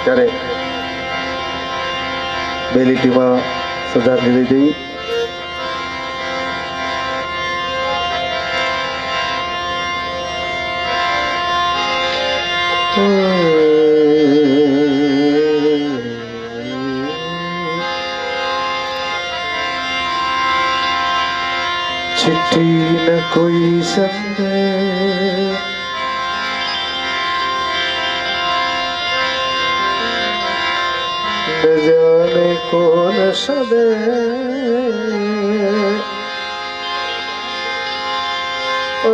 ત્યારે બે લીટીમાં સજાની લઈ દેવી. चिट्ठी न कोई संदेश न जाने कौन सदे ओ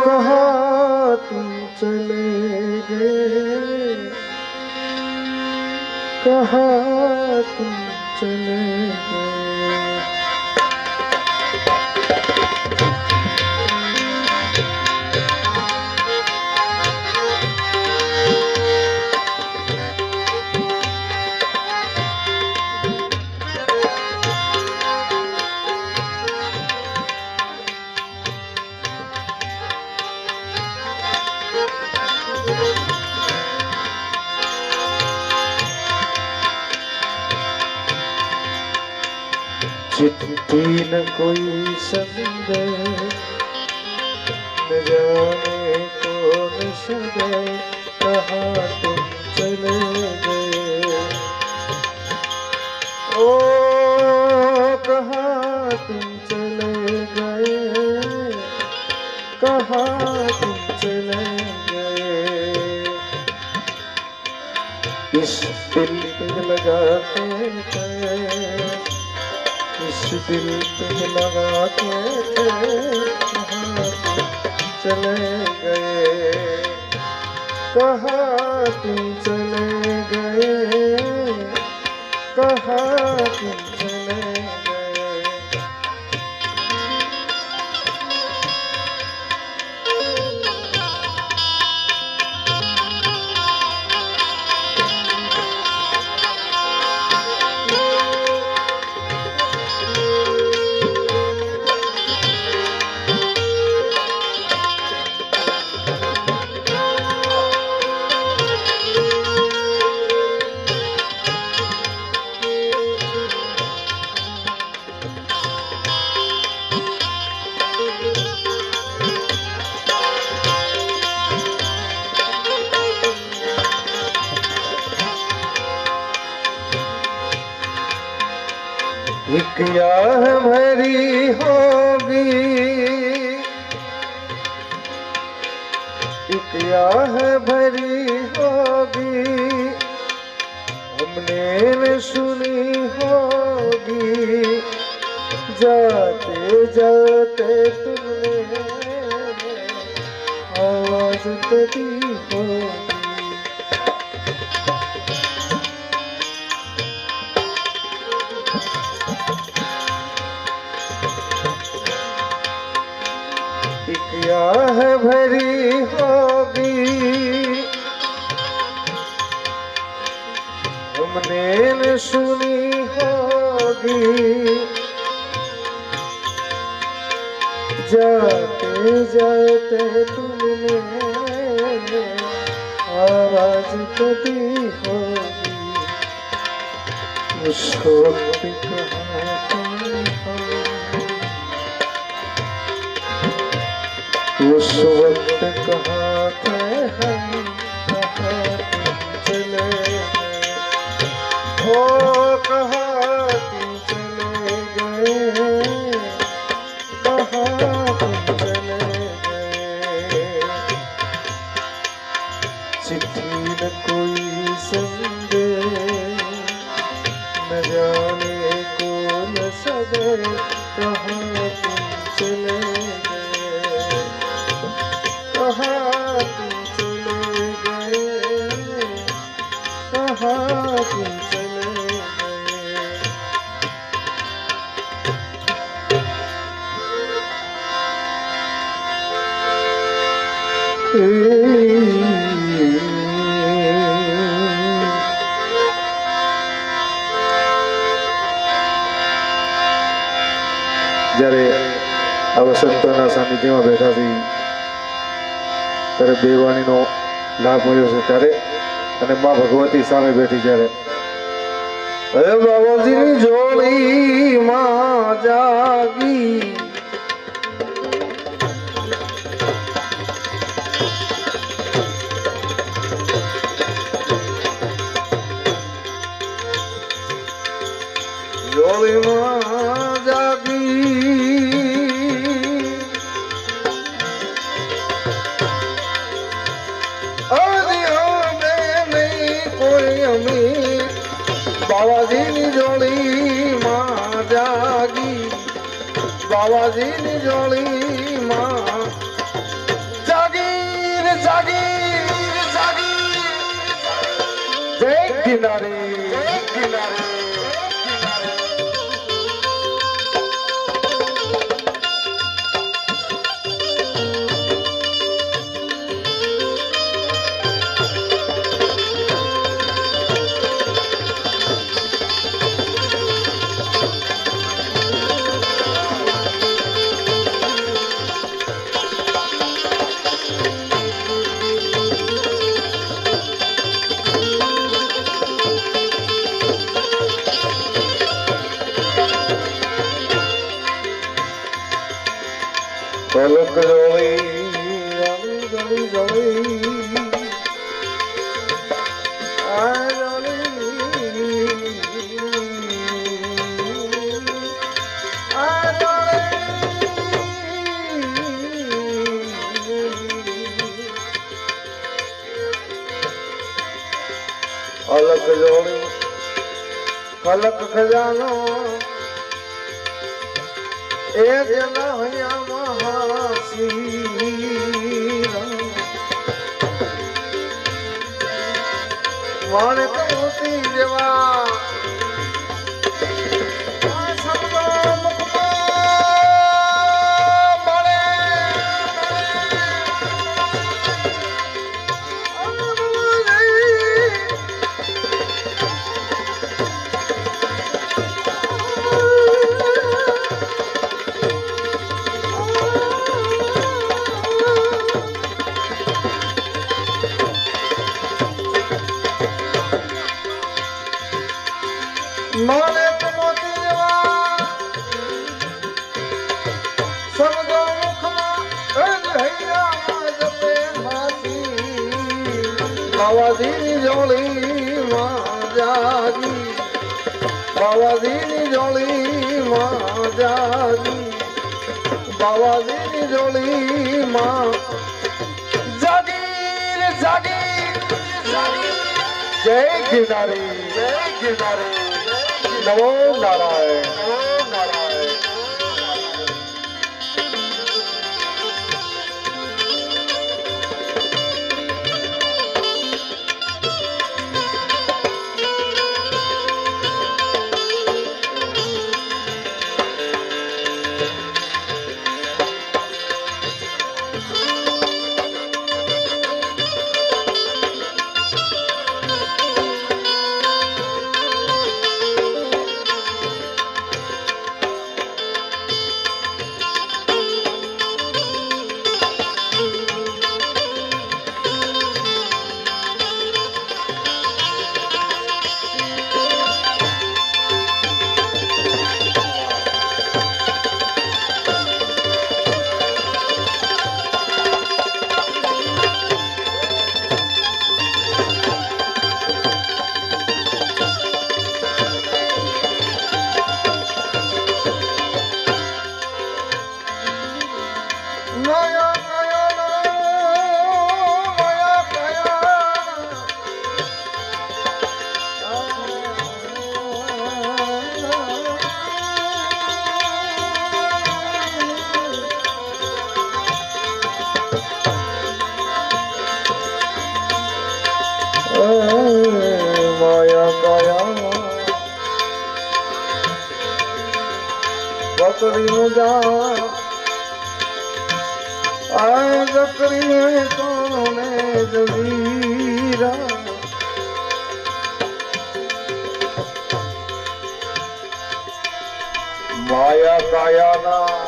कहाँ तुम चले गए, कहाँ तुम चले गए. चिट्ठी न कोई संदेश न जाने कौन सदे, कहाँ तुम चले गए, ओ कहाँ तुम चले गए, कहाँ तुम चले गए. इस दिल पे लगाते थे, इस दिल पे लगाते थे, कहाँ तुम चले गए, कहाँ तुम चले गए, कहाँ तुम चले गए. एक याह भरी होगी, एक याह भरी होगी, हमने न सुनी होगी, जाते जाते तुमने आवाज तो दी होगी. याह भरी होगी, हमने न सुनी होगी, जाते जाते तुमने आवाज तो दी होगी. उस वक्त कहाँ तुम हो, उस वक्त कहाँ थे हम, कहाँ तुम चले गए, ओ कहाँ तुम चले गए, कहाँ तुम चले गए. चिट्ठी न कोई संदेश न जाने कौन सदे, कहाँ तुम चले गए, कहाँ तुम चले गए, कहाँ तुम चले गए. જ્યારે આવા સંતોના સાનિધ્યમાં બેઠા છીએ ત્યારે બે વાણીનો લાભ મળ્યો છે. ત્યારે અને માં ભગવતી સામે બેઠી જ્યારે હે બાબાજીની જોડી માં જાગી જોડીમાં જાગી અરે નહીં કોઈ અમી બાવાજીની જોડીમાં જાગી બાવાજીની જોડીમાં જાગી રે જાગી જાગી જય કિનારી જય કિનારી પલક જોઈ જોઈ જોઈ અલક જોડી કલક ખજાનો એ જલા હૈયા માણક મોતી જેવા માણક મોતી જેવા સમજો મુખમાં હૈયામાં જપે માસી બાવાજીની જોડીમાં જાગી બાવાજીની જોડીમાં જાગી બાવાજીની જોડીમાં જાગી રે જાગી જય કિનારી જય કિનારી નમો નારાયણ નમો નારાયણ બકરી જા આ બકરી કોને જવીરા માયા કાયાના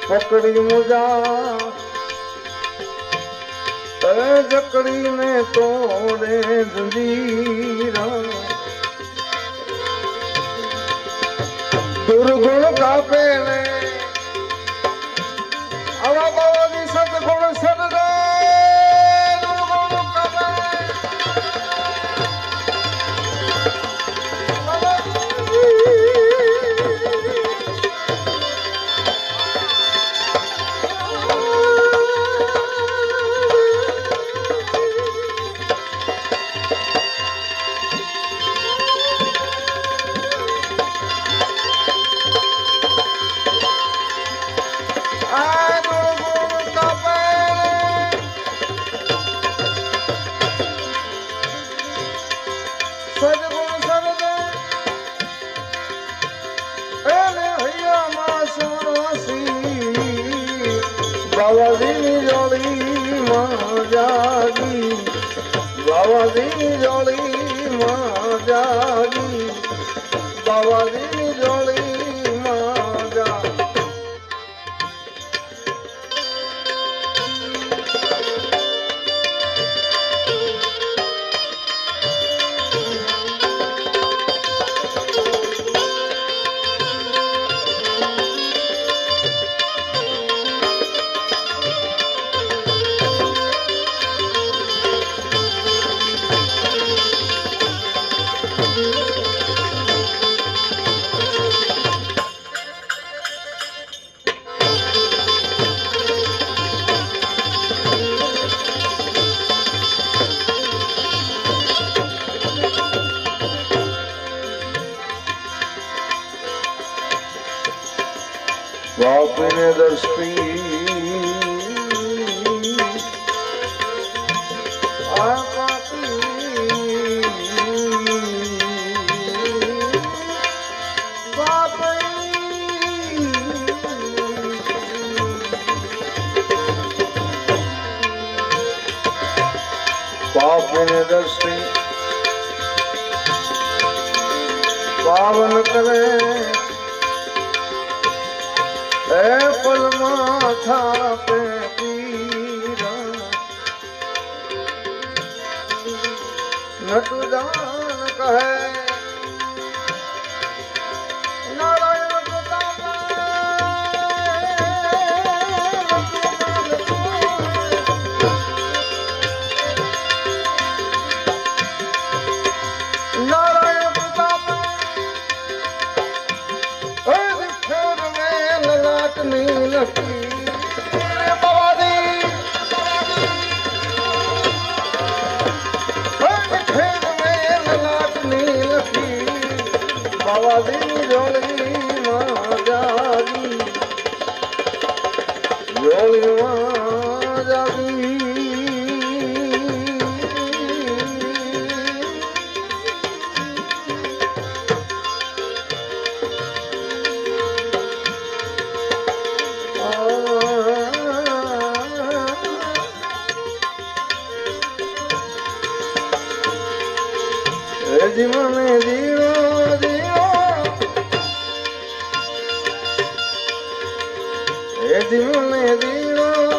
પકડી મુજા જકડીને તોડે જંજીરા દુર્ગુણ કાપે ને આવા બાવાની સદગુણ સદગા દુર્ગુણ કાપે સદગુણ સદગા એને હૈયામાં સાસી બાવાજીની જોડીમાં જાગી બાવાજીની જોડીમાં જાગી બાવાજીની જોડીમાં જાગી બાપને દર્શી આ પાપી પાપી બાપને દર્શી પાવન કરે पल माथा पे पीरा नटुदान कहे नारायण प्रताप नारायण प्रताप लकी बावादी खेत में ललाटनी लकी बावादी जोड़ी मां जागी जोड़ी मां जागी जीवन जीरो जीरो जीवन जीरो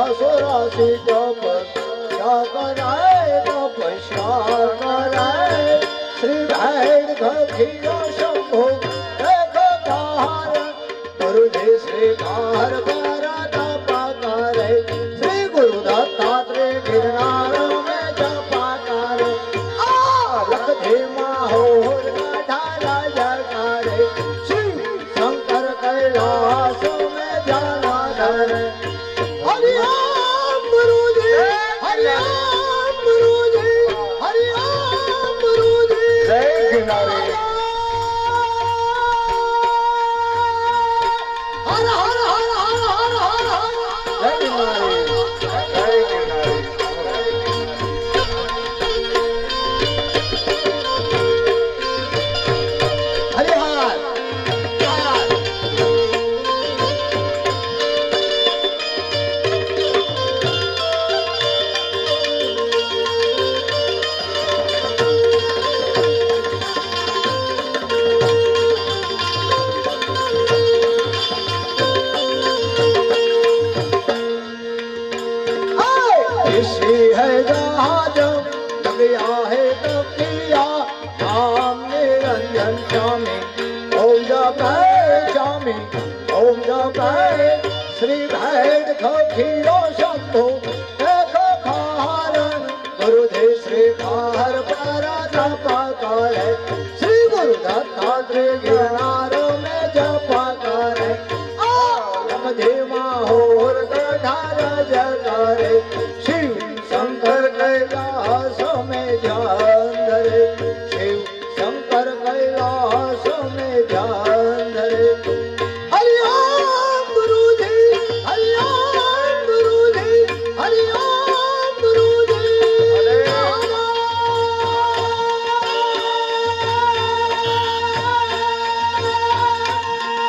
रासो राशि तपस्या कराए तपस्या कराए श्री भेड़ खीरो शंभो देखो तार गुरुदेव श्री कार पारा तपा करे श्री गुरु दत्तात्रेय गिरनार में जपा करे लखधे माहोर ढाला जकारे शिव शंकर कैलाश में जाना धरे हरिओम गुरुजी हरिओम गुरुजी हरिओम गुरुजी जय गिरनारी हर हर हर हर हर हर जय गिरनारी जय गिरनारी है जहाजम लगिया है तकिया नाम निरंजन स्वामी ओम जपै स्वामी ओम जपै श्री भेड़ खीरो शंभो देखो खारन गुरुदेव श्री कार पारा तपा करे श्री गुरु दत्तात्रेय गिरनार में जपा करे लखधे माहोर ढाला जकारे शिव शंकर कैलाश में ध्यान धरे शिव शंकर कैलाश में ध्यान धरे हरिओम गुरुजी हरिओम गुरुजी हरिओम गुरुजी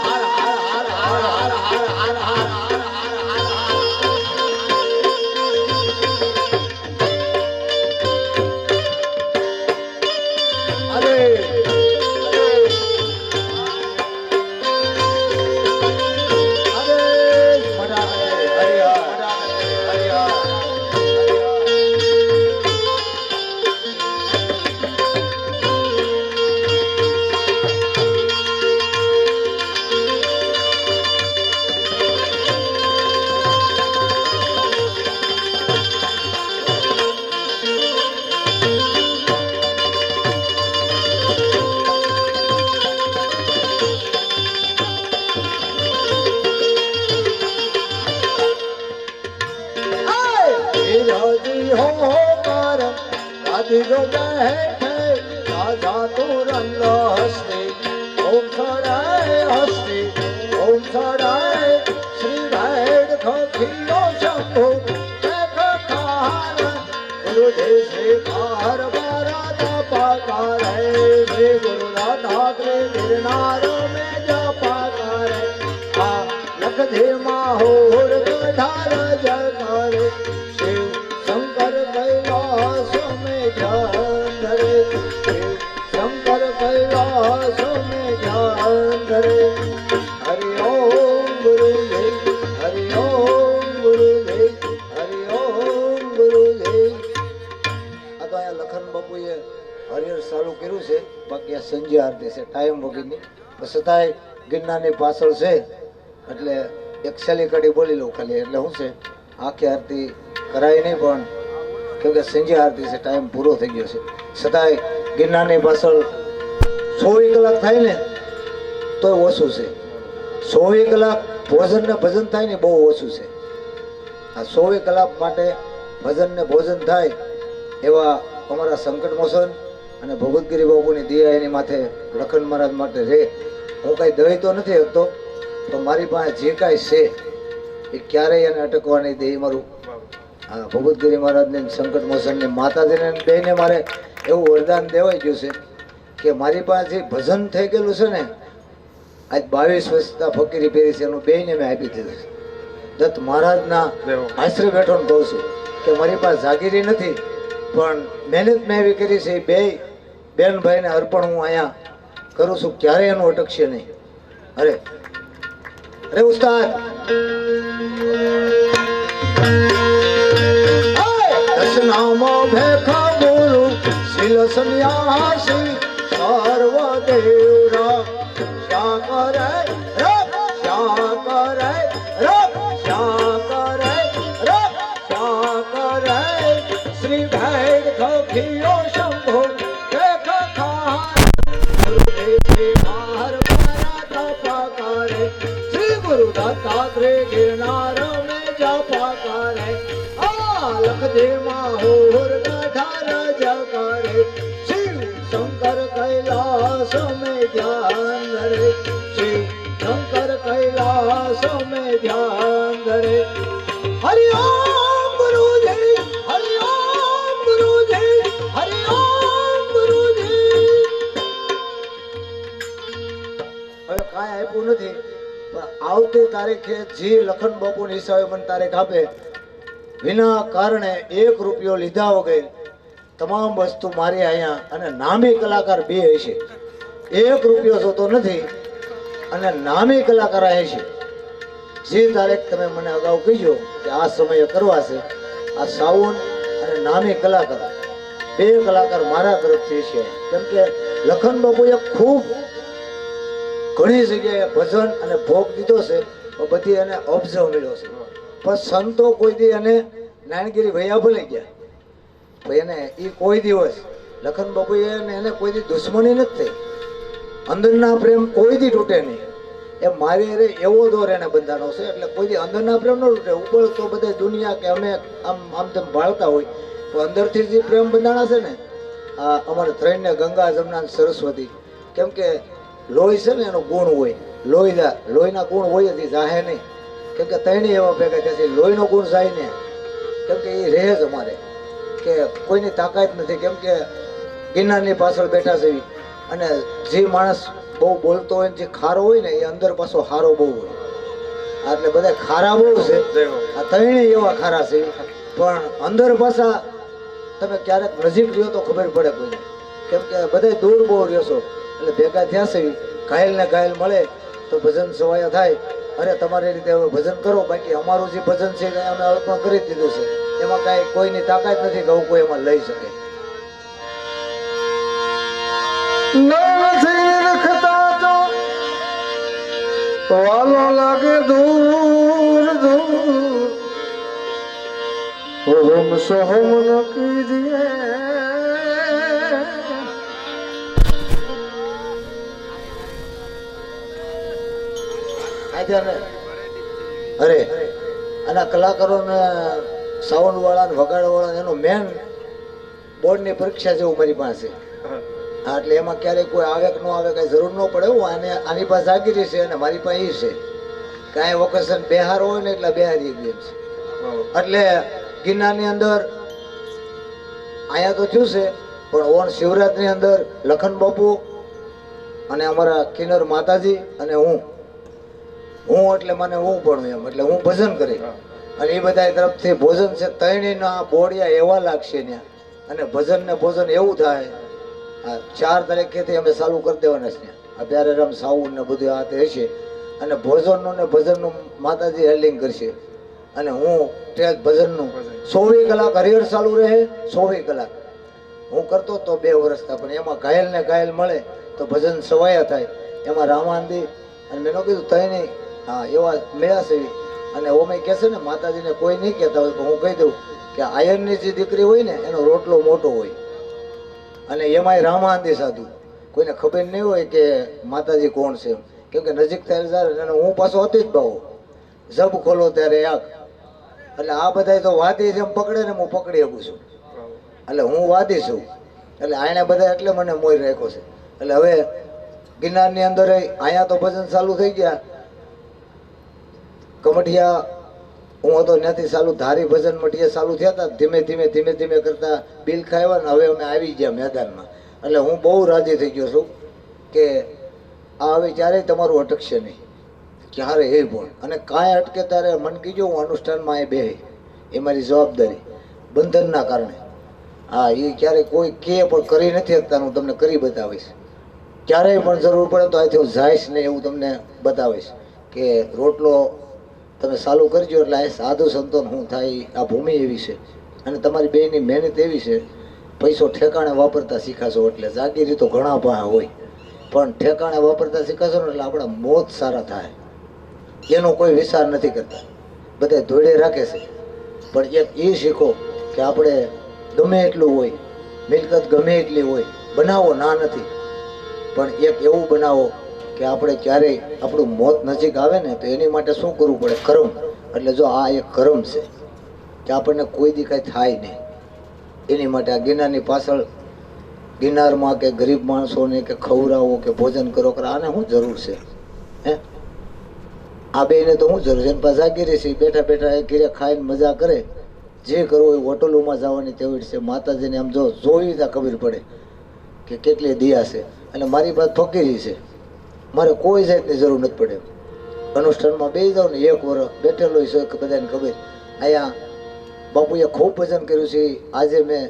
हर हर हर हर हर हर हर जो बैठे राजा तुरंग हस्ते ओम सराय हस्ते ओम सराय श्री भेड़ खीरो शंभो देखो खार गुरुदेव श्री कार बारा तपा करे श्री गुरु दत्तात्रेय गिरनार में जपा करे लखधे माहोर ढाला जकारे शिव शंकर कैलाश में ध्यान धरे शिव शंकर कैलाश में ध्यान धरे हरिओम गुरुदेव हरिओम गुरुदेव हरिओम गुरुदेव આ તો અહીંયા લખન બાપુએ હરિહર ચાલુ કર્યું છે બાકી આ સંજય આરતી છે ટાઈમ વગરની છતાંય ગિરનારની પાછળ છે એટલે એક છેલ્લી કડી બોલી લઉં ખાલી એટલે શું છે આખી આરતી કરાય નહીં પણ કેમ કે સંજય આરતી છે ટાઈમ પૂરો થઈ ગયો છે છતાંય ગિરનારની પાછળ 24 કલાક થાય ને તો ઓછું છે 24 કલાક ભોજન ને ભજન થાય ને બહુ ઓછું છે આ 24 કલાક માટે ભજન ને ભોજન થાય એવા અમારા સંકટ મોચન અને ભગવતગીરી બાપુની દયા એની માથે લખન મહારાજ માટે રે હું કાંઈ દઈ તો નથી શકતો તો મારી પાસે જે કાંઈ છે એ ક્યારેય એને અટકવા નહીં દે એ મારું ભગવતગીરી મહારાજને સંકટ મોચનની માતાજીને બેને મારે એવું વરદાન દેવાઈ ગયું છે કે મારી પાસે જે ભજન થઈ ગયેલું છે ને આજ 22 વર્ષના ફકીરી પહેરી છે એનું બેને મેં આપી દીધું છે દત્ત મહારાજના આશરે બેઠો ને કહું છું કે મારી પાસે જાગીરી નથી પણ મહેનત મેં એવી કરી છે બે બેન ભાઈને અર્પણ હું અહીંયા કરું છું ક્યારેય એનું અટકશે નહીં અરે અરે ઉસ્તાદ દશનામો ભેખા ગુરુ શીલ સંન્યાસી સર્વ દેવ રક્ષા કરે રક્ષા કરે રક્ષા કરે રક્ષા કરે શ્રી ભૈર ખખિયો શંભો ભેખ ખાર તપા કરે શ્રી ગુરુ દત્તાત્રેય ગિરનાર में જપા કરે લખદે માહોર ગાઢા રાજા કરે શિવ શંકર કૈલાસ में ધ્યાન ધરે શિવ શંકર કૈલાસ में ધ્યાન ધરે હરિ ઓમ ગુરુજી હરિ ઓમ ગુરુજી હરિ ઓમ ગુરુજી. હવે કાંઈ આપ્યું નથી પણ આવતી તારીખે જી લખન બાપુની હિસાબે મને તારીખ આપે વિના કારણે 1 રૂપિયો લીધા વગર તમામ વસ્તુ મારી અહીંયા અને નામી કલાકાર બે હશે. 1 રૂપિયો જોતો નથી અને નામી કલાકાર હશે. જે તારીખ તમે મને અગાઉ કહીજો કે આ સમયે કરવા છે આ સાઉન્ડ અને નામી કલાકાર 2 કલાકાર મારા તરફથી છે. કેમ કે લખન બાપુએ ખૂબ ઘણી જગ્યાએ ભજન અને ભોગ દીધો છે બધી એને ઓબ્ઝર્વ મળ્યો છે. પણ સંતો કોઈ દી એને નાનગીરી ભૈયા ભૂલી ગયા ભાઈ એને એ કોઈ દિવસ લખન બાપુએ એને કોઈ દી દુશ્મની નથી થઈ. અંદરના પ્રેમ કોઈ દી તૂટે નહીં. એ મારી અરે એવો દોર એને બંધાનો છે એટલે કોઈ દી અંદરના પ્રેમ ન તૂટે. ઉપર તો બધા દુનિયા કે અમે આમ તેમ ભાળતા હોય તો અંદરથી જે પ્રેમ બંધાણા છે ને આ અમારે ત્રણને ગંગા જમના સરસ્વતી. કેમ કે લોહી છે ને એનો ગુણ હોય લોહીના ગુણ હોય જ જાહે નહીં. કેમ કે ત્રણેય એવા ભેગા થયા છે લોહીનો ગુણ જાય ને કેમ કે એ રહે જ અમારે કે કોઈની તાકાત નથી. કેમ કે ગિરનારની પાછળ બેઠા છે અને જે માણસ બહુ બોલતો હોય જે ખારો હોય ને એ અંદર પાછો હારો બહુ હોય. એટલે બધા ખારા બહુ છે આ ત્રણેય એવા ખારા છે પણ અંદર પાછા તમે ક્યારેક નજીક રહ્યો તો ખબર પડે કોઈને. કેમ કે બધા દૂર બહુ રહ્યો છો એટલે ભેગા થયા છે ઘાયલ ને ઘાયલ મળે તો ભજન સવાયા થાય. અરે તમારી રીતે હવે ભજન કરો બાકી અમારું જે ભજન છે અમે અર્પણ કરી દીધું છે એમાં કાંઈ કોઈની તાકાત નથી કે કોઈ એમાં લઈ શકે. વાલો લાગે દૂર દૂર ઓમ સોહમ ન કીજીએ અરે અને કલાકારોને સાઉન્ડ વાળા ને વગાડવા વાળા એનું મેન બોર્ડની પરીક્ષા જેવું મારી પાસે. હા એટલે એમાં ક્યારેય કોઈ આવે કે ન આવે કઈ જરૂર ન પડે. હું આની પાસે જાગીરી છે અને મારી પાસે એ છે કાંઈ વોકેશન બિહાર હોય ને એટલે બિહારી ગયેલ છે. એટલે ગિરનારની અંદર અહીંયા તો થયું છે પણ ઓણ શિવરાત્રી અંદર લખન બાપુ અને અમારા કિન્નર માતાજી અને હું એટલે મને હું પણ એમ એટલે હું ભજન કરી અને એ બધા તરફથી ભોજન છે. ત્રણેયના બોડિયા એવા લાગશે ત્યાં અને ભજન ને ભોજન એવું થાય. 4 તારીખેથી અમે ચાલુ કરી દેવાના છે. અત્યારે રમ સાઉન્ડ ને બધું આ તે હશે અને ભોજનનું ને ભજનનું માતાજી હેલ્ડિંગ કરશે અને હું તે ભજનનું 24 કલાક હરિહર ચાલુ રહે. 24 કલાક હું કરતો તો 2 વર્ષ થયા પણ એમાં ઘાયલ ને ઘાયલ મળે તો ભજન સવાયા થાય. એમાં રામાનંદી અને મેં કીધું તઈ હા એવા મેળા છે અને ઓમે કહે છે ને માતાજીને કોઈ નહીં કહેતા હોય પણ હું કહી દઉં કે આયરની જે દીકરી હોય ને એનો રોટલો મોટો હોય અને એમાંય રામાનંદી સાધુ કોઈને ખબર નહીં હોય કે માતાજી કોણ છે. કેમ કે નજીક થાય ત્યારે હું પાછો હતી જ ભાવ જબ ખોલો ત્યારે આગ એટલે આ બધા તો વાદી જેમ પકડે ને હું પકડી શકું છું એટલે હું વાદી છું એટલે આને બધા એટલે મને મોર રાખ્યો છે. એટલે હવે ગિરનારની અંદર અહીંયા તો ભજન ચાલુ થઈ ગયા. કમઠિયા હું હતો ત્યાંથી ચાલુ ધારી ભજન મઠિયા ચાલુ થયા હતા. ધીમે ધીમે કરતા બિલ ખાવ્યા ને હવે અમે આવી ગયા મેદાનમાં. એટલે હું બહુ રાજી થઈ ગયો છું કે આ હવે ક્યારેય તમારું અટકશે નહીં ક્યારે એ પણ અને કાંઈ અટકે ત્યારે મન કીજો હું અનુષ્ઠાનમાં એ બે એ મારી જવાબદારી બંધનના કારણે. હા એ ક્યારેય કોઈ કે પણ કરી નથી શકતા. હું તમને કરી બતાવીશ ક્યારેય પણ જરૂર પડે તો અહીંથી હું જઈશ ને એવું તમને બતાવીશ કે રોટલો તમે ચાલુ કરજો એટલે આ સાધુ સંતોન શું થાય. આ ભૂમિ એવી છે અને તમારી બેની મહેનત એવી છે. પૈસો ઠેકાણે વાપરતા શીખાશો એટલે જાગીરી તો ઘણા પાસે હોય, પણ ઠેકાણે વાપરતા શીખાશો ને એટલે આપણા મોત સારા થાય. એનો કોઈ વિચાર નથી કરતા, બધા ધોળે રાખે છે. પણ એક એ શીખો કે આપણે ગમે એટલું હોય, મિલકત ગમે એટલી હોય, બનાવો ના નથી, પણ એક એવું બનાવો કે આપણે ક્યારેય આપણું મોત નજીક આવે ને તો એની માટે શું કરવું પડે? કર્મ. એટલે જો આ એક કર્મ છે કે આપણને કોઈ દી કાંઈ થાય નહીં. એની માટે આ ગિરનારની પાછળ ગિરનારમાં કે ગરીબ માણસોને કે ખવડાવો કે ભોજન કરો કરે, આને શું જરૂર છે? હે, આ બેને તો શું જરૂર છે? એની પાસે જાગીરી છે, બેઠા બેઠા એ ઘીરે ખાઈને મજા કરે. જે કરવું એ હોટલોમાં જવાની તેવડ છે. માતાજીને આમ જો જોઈ ત્યાં ખબર પડે કે કેટલી દિયા છે. અને મારી પાસે ફકીરી છે, મારે કોઈ જાતની જરૂર નથી પડે. અનુષ્ઠાનમાં બેસી જાઉં ને 1 વર્ષ બેઠેલો છે કે બધાને ખબર. અહીંયા બાપુએ ખૂબ ભજન કર્યું છે. આજે મેં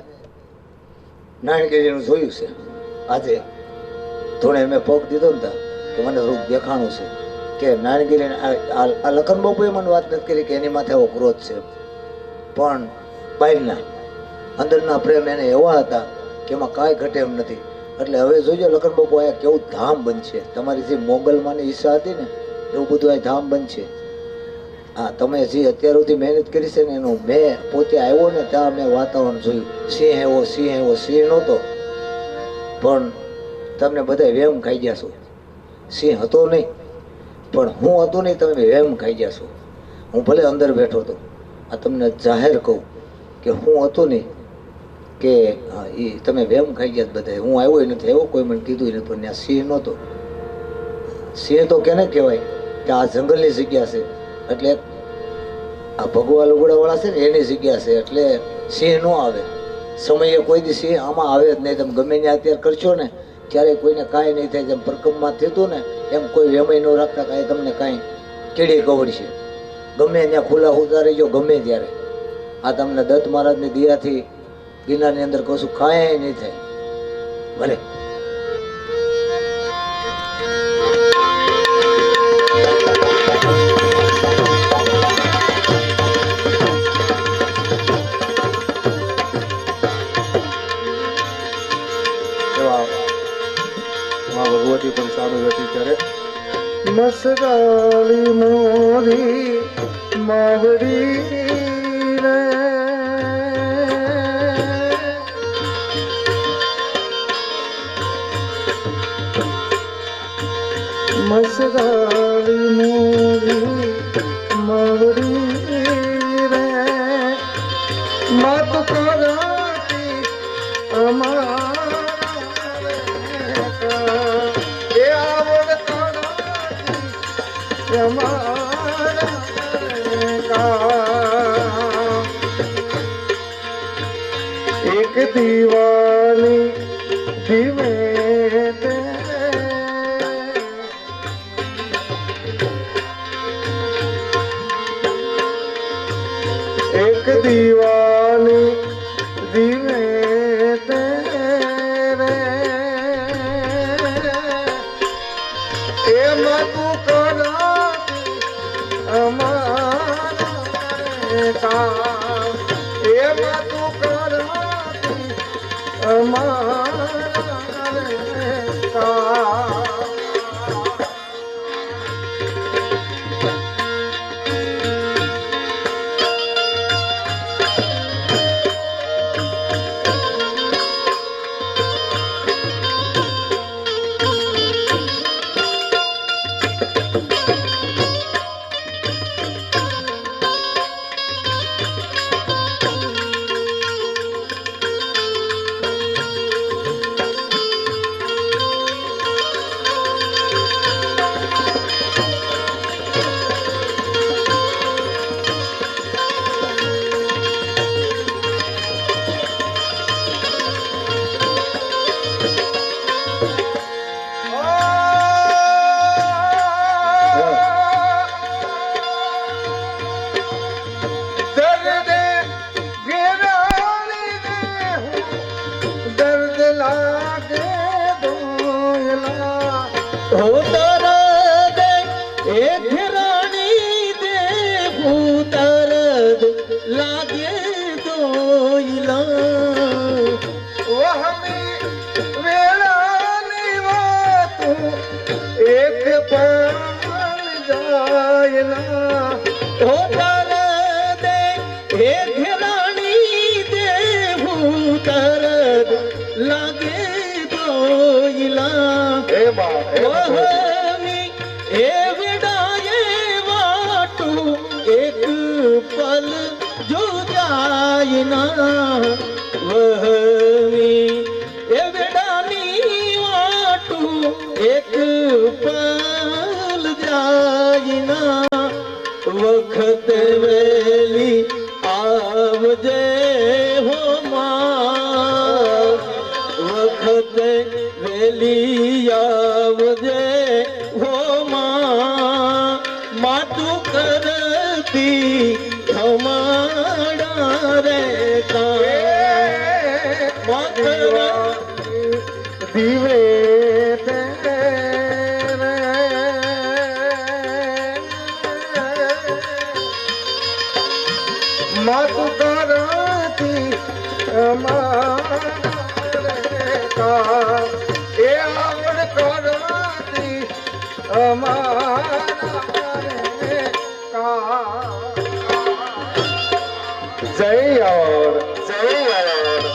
નારાયણગીરીનું જોયું છે. આજે થોડે મેં પગ દીધો ને કે મને રૂપ દેખાણું છે કે નારાયણગીરી. આ લખન બાપુએ મને વાત નથી કરી કે એની માથે આવો ક્રોધ છે, પણ બહારના અંદરના પ્રેમ એને એવા હતા કે એમાં કાંઈ ઘટે એમ નથી. એટલે હવે જોજો લખન બાપુ અહીંયા કેવું ધામ બનશે. તમારી જે મોગલમાંની ઈચ્છા હતી ને એવું બધું આ ધામ બનશે. હા, તમે જે અત્યાર સુધી મહેનત કરી છે ને એનું મેં પોતે આવ્યો ને ત્યાં મેં વાતાવરણ જોયું. સિંહ એવો સિંહ નહોતો, પણ તમને બધા વેમ ખાઈ ગયા છો. સિંહ હતો નહીં, પણ હું હતો નહીં, તમે વેમ ખાઈ ગયા છો. હું ભલે અંદર બેઠો હતો, આ તમને જાહેર કહું કે હું હતો નહીં કે એ તમે વેમ ખાઈ ગયા બધા. હું આવ્યો નથી, આવ્યો કોઈ મને કીધું નથી, પણ ત્યાં સિંહ નહોતો. સિંહ તો કેને કહેવાય કે આ જંગલની જગ્યા છે, એટલે આ ભગવા લુગડાવાળા છે ને એની જગ્યા છે, એટલે સિંહ ન આવે. સમયે કોઈ દી સિંહ આમાં આવે જ નહીં. તમે ગમે ત્યાં અત્યારે કરશો ને ત્યારે કોઈને કાંઈ નહીં થાય. જેમ પરકમમાં થયું ને એમ કોઈ વેમય ન રાખતા કાંઈ તમને કાંઈ કીડી કવડશે. ગમે ત્યાં ખુલ્લા ઉતારી જો ગમે ત્યારે. આ તમને દત્ત મહારાજની દયાથી ગિરનારની અંદર કશું કાંઈ નહીં થાય. ભલે ભગવતી પણ સામે બેઠી ત્યારે મસગાળી મોરી માવડી રે મસગાળી મોરી માવડી રે મત કરાતી અમારા એક દીવાની ધીમે એક દીવાની ધીમે એમાં તું કરા એમાં તું કરાતી અમારા દોયલા વહમી વેળાની વાતું એક પણ જાય ના ઓ દરદ હે ઘેરાણી દેવું દરદ લાગે દોયલા હે બા વહમી હે વેડાએ વાટું એક પલ જો જાય ના વહમી હે વેડાની વાટું એક પલ જાય ના વખત વેલી આવજે હો માં વખત વેલી આવજે હો માં માતું કરતી હમાડા રે દીવે માતુ કરતી એ આવડ કરતી જય આવડ જય આવડ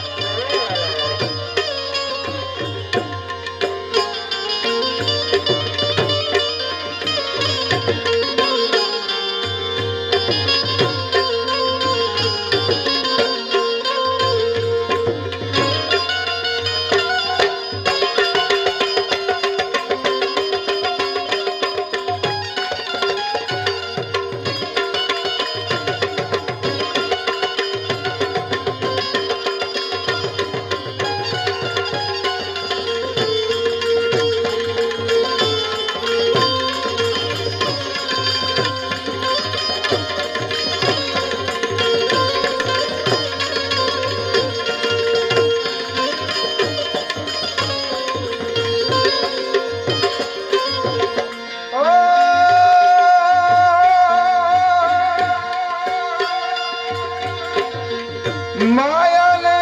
માયાને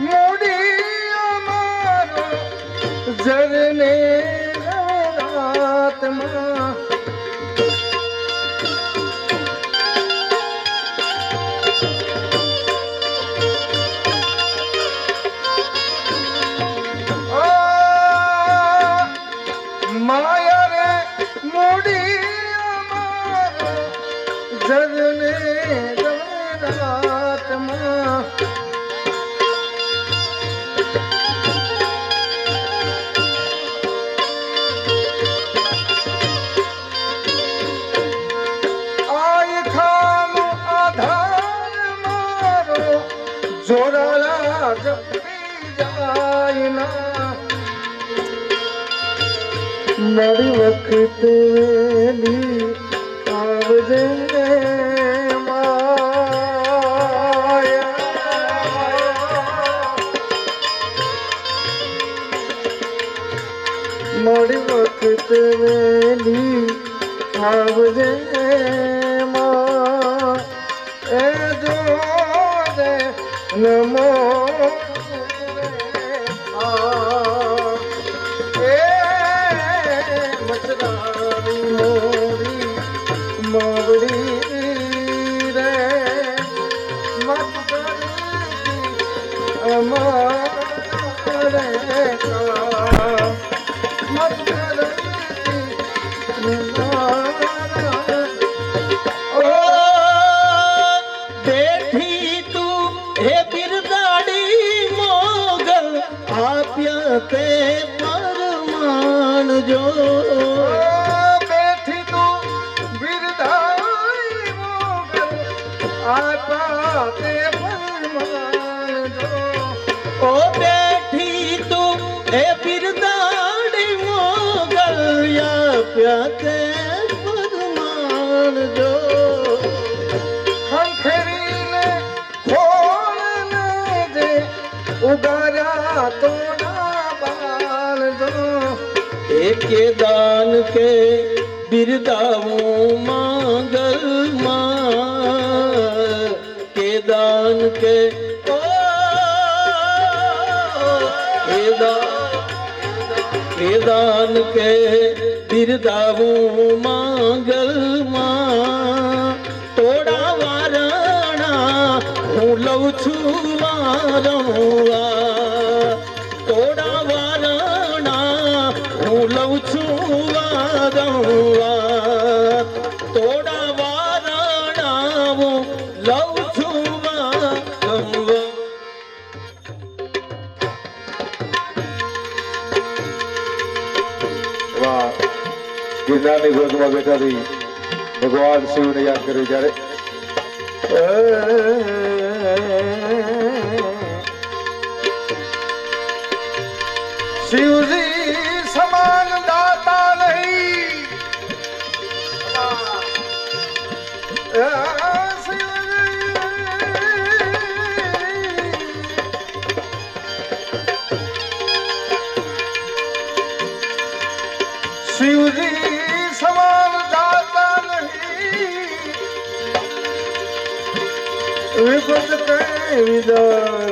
મૂડી અમારો જરને રાતમાં માયા રે મૂડી અમારો જરને રાતમાં આય ખાનો આધાર મારો જોડાલા જપી જાય ના મારી વખત વેલી આવજે મારી વખત વેલી આવજે માં એ જો દે નમો એ મચરાની મોરી માવડી રે મત કરતી અમારે મત બેઠી તું હે બિરદાડી મોગલ આપ્યા તે પરમાન જો બેઠી તું બિરદાઈ મોગલ આપા તે પરમાન જો ઓ બેઠી તું હે બિરદાડી મોગલ આપ્યા તે પરમાન જો ખંખેરીને ખોળને દે ઉગાર્યા તો ના બાલ જો એકે દાન કે બિરદાવું માંગલ માં કે દાન के ओ दान के बिरदावूं માંગલ માં તોડા વારણા હું લઉં છું વારંવાર તોડા વારણા હું લઉં છું વારંવાર તોડા વારણા હું લઉં છું વારંવાર ગિરનારની ગોદમાં બેઠાથી ભગવાન શિવને યાદ કર્યું જ્યારે શિવજી સમાન દાતા નહીં શિવજી સમાન દાતા નહીં વિપદ કઈ વિદાર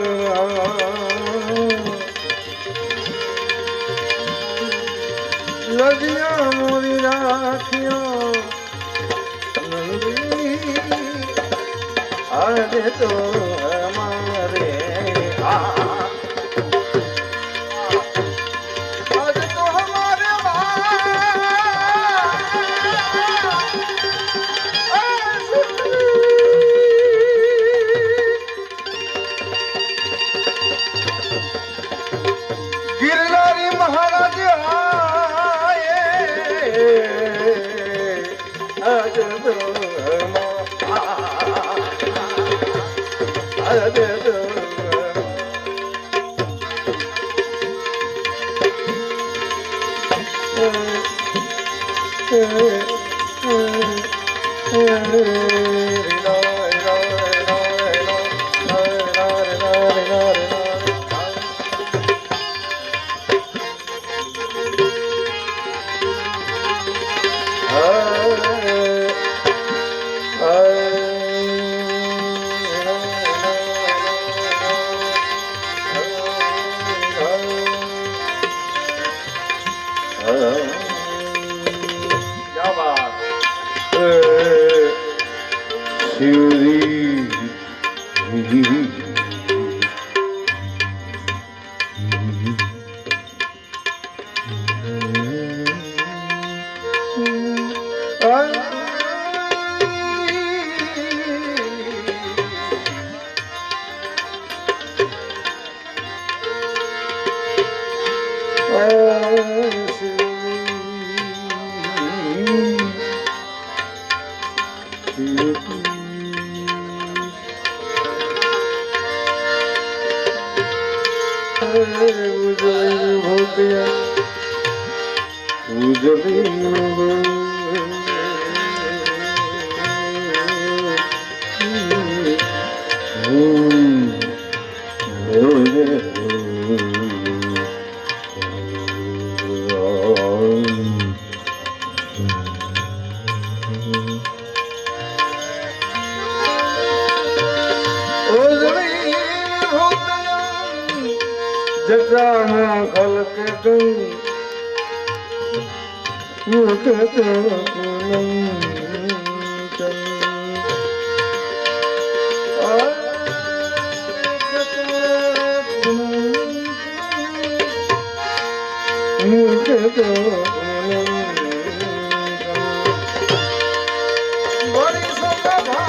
નદિયા મોરી રાખ્યો નંદી આજે તો હમારે आज तो हमारे गिरनारी महाराज आए आज तो आज तो क्या बात जटा खल के गई बड़ी सदा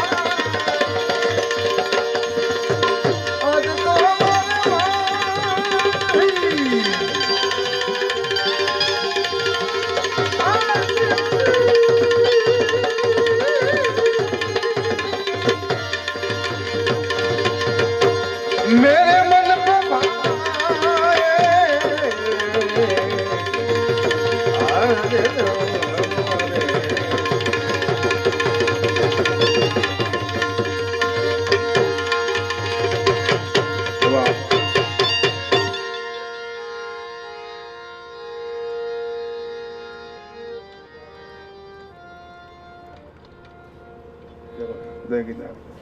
मेरे मन को भाए आज देखिए